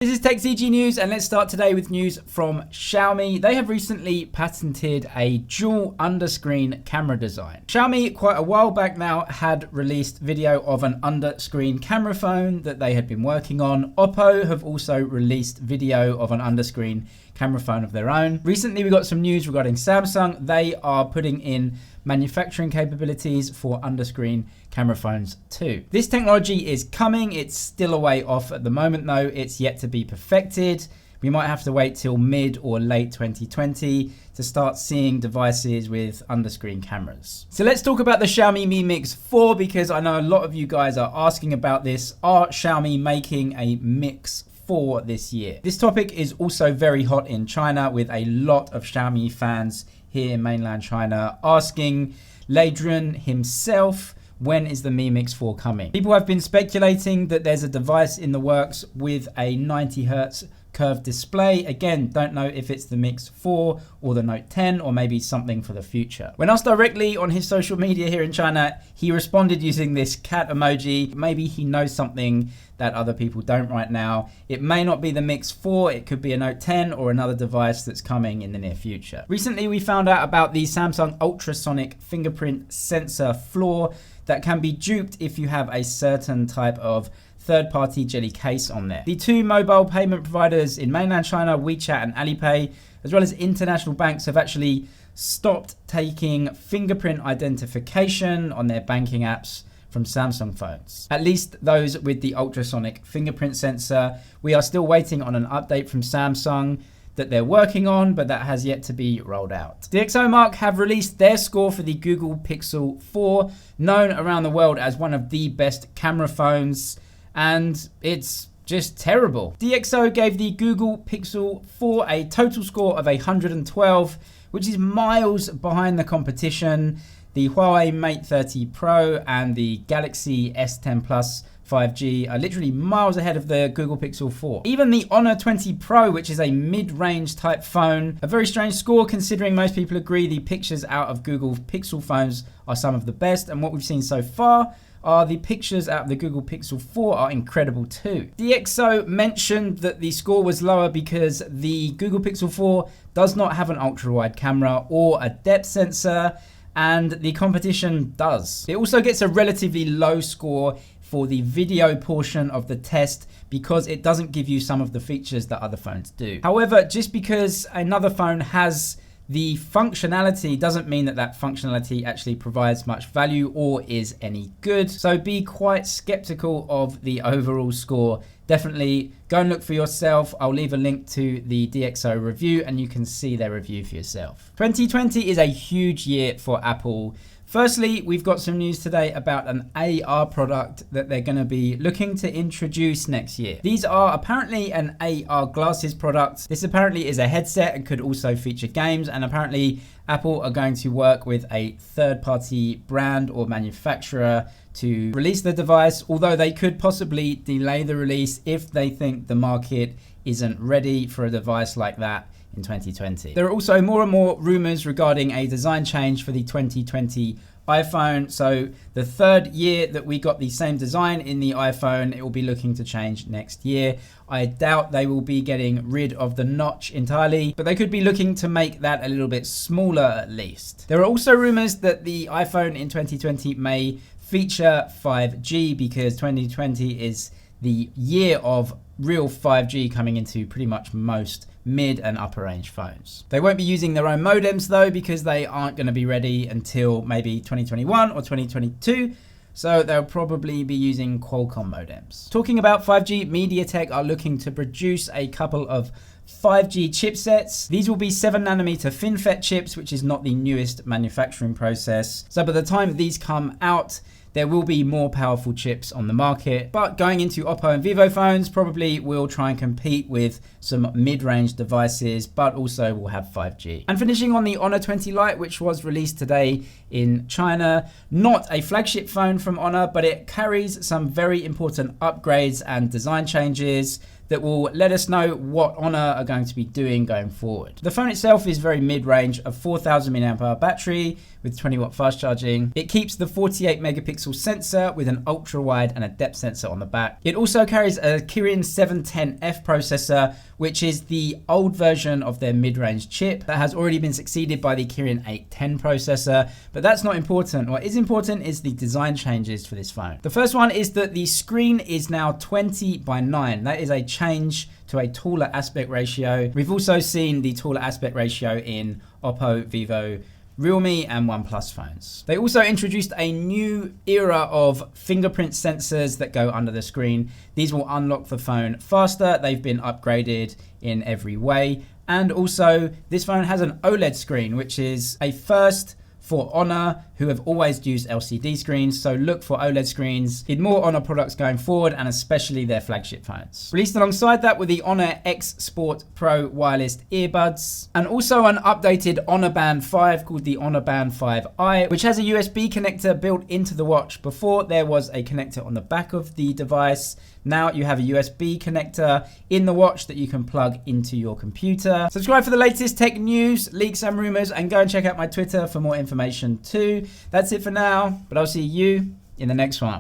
This is TechZG News, and let's start today with news from Xiaomi. They have recently patented a dual underscreen camera design. Xiaomi, quite a while back now, had released video of an underscreen camera phone that they had been working on. Oppo have also released video of an underscreen camera phone of their own. Recently, we got some news regarding Samsung. They are putting in manufacturing capabilities for underscreen camera phones too. This technology is coming. It's still a way off at the moment though. It's yet to be perfected. We might have to wait till mid or late 2020 to start seeing devices with underscreen cameras. So let's talk about the Xiaomi Mi Mix 4 because I know a lot of you guys are asking about this. Are Xiaomi making a Mix 4 this year? This topic is also very hot in China with a lot of Xiaomi fans here in mainland China asking Ladron himself, when is the Mi Mix 4 coming? People have been speculating that there's a device in the works with a 90 Hz curved display. Again, don't know if it's the Mix 4 or the Note 10 or maybe something for the future. When asked directly on his social media here in China, he responded using this cat emoji. Maybe he knows something that other people don't right now. It may not be the Mix 4, it could be a Note 10 or another device that's coming in the near future. Recently, we found out about the Samsung ultrasonic fingerprint sensor flaw that can be duped if you have a certain type of third-party jelly case on there. The two mobile payment providers in mainland China, WeChat and Alipay, as well as international banks, have actually stopped taking fingerprint identification on their banking apps from Samsung phones. At least those with the ultrasonic fingerprint sensor. We are still waiting on an update from Samsung that they're working on, but that has yet to be rolled out. DXO Mark have released their score for the Google Pixel 4, known around the world as one of the best camera phones, and it's just terrible. DXO gave the Google Pixel 4 a total score of 112, which is miles behind the competition. The Huawei Mate 30 Pro and the Galaxy S10 Plus 5G are literally miles ahead of the Google Pixel 4. Even the Honor 20 Pro, which is a mid-range type phone, a very strange score considering most people agree the pictures out of Google Pixel phones are some of the best, and what we've seen so far are the pictures out of the Google Pixel 4 are incredible too. DXO mentioned that the score was lower because the Google Pixel 4 does not have an ultra-wide camera or a depth sensor, and the competition does. It also gets a relatively low score for the video portion of the test because it doesn't give you some of the features that other phones do. However, just because another phone has the functionality doesn't mean that that functionality actually provides much value or is any good. So be quite skeptical of the overall score. Definitely go and look for yourself. I'll leave a link to the DXO review and you can see their review for yourself. 2020 is a huge year for Apple. Firstly, we've got some news today about an AR product that they're going to be looking to introduce next year. These are apparently an AR glasses product. This apparently is a headset and could also feature games, and apparently Apple are going to work with a third-party brand or manufacturer to release the device, although they could possibly delay the release if they think the market isn't ready for a device like that in 2020. There are also more and more rumors regarding a design change for the 2020 iPhone. So the third year that we got the same design in the iPhone, it will be looking to change next year. I doubt they will be getting rid of the notch entirely, but they could be looking to make that a little bit smaller at least. There are also rumors that the iPhone in 2020 may feature 5G because 2020 is the year of real 5G coming into pretty much most mid and upper range phones. They won't be using their own modems though because they aren't going to be ready until maybe 2021 or 2022. So they'll probably be using Qualcomm modems. Talking about 5G, Mediatek are looking to produce a couple of 5G chipsets. These will be 7nm FinFET chips, which is not the newest manufacturing process. So by the time these come out, there will be more powerful chips on the market, but going into Oppo and Vivo phones probably will try and compete with some mid-range devices, but also will have 5G. And finishing on the Honor 20 Lite, which was released today in China, not a flagship phone from Honor, but it carries some very important upgrades and design changes. that will let us know what Honor are going to be doing going forward. The phone itself is very mid-range, a 4000 mAh battery with 20 watt fast charging. It keeps the 48 megapixel sensor with an ultra wide and a depth sensor on the back. It also carries a Kirin 710F processor, which is the old version of their mid-range chip that has already been succeeded by the Kirin 810 processor, but that's not important. What is important is the design changes for this phone. The first one is that the screen is now 20:9. That is a change to a taller aspect ratio. We've also seen the taller aspect ratio in Oppo, Vivo, Realme and OnePlus phones. They also introduced a new era of fingerprint sensors that go under the screen. These will unlock the phone faster. They've been upgraded in every way. And also this phone has an OLED screen, which is a first for Honor, who have always used LCD screens, so look for OLED screens in more Honor products going forward, and especially their flagship phones. Released alongside that with the Honor X Sport Pro wireless earbuds, and also an updated Honor Band 5 called the Honor Band 5i, which has a USB connector built into the watch. Before, there was a connector on the back of the device. Now you have a USB connector in the watch that you can plug into your computer. Subscribe for the latest tech news, leaks and rumors, and go and check out my Twitter for more information too. That's it for now, but I'll see you in the next one.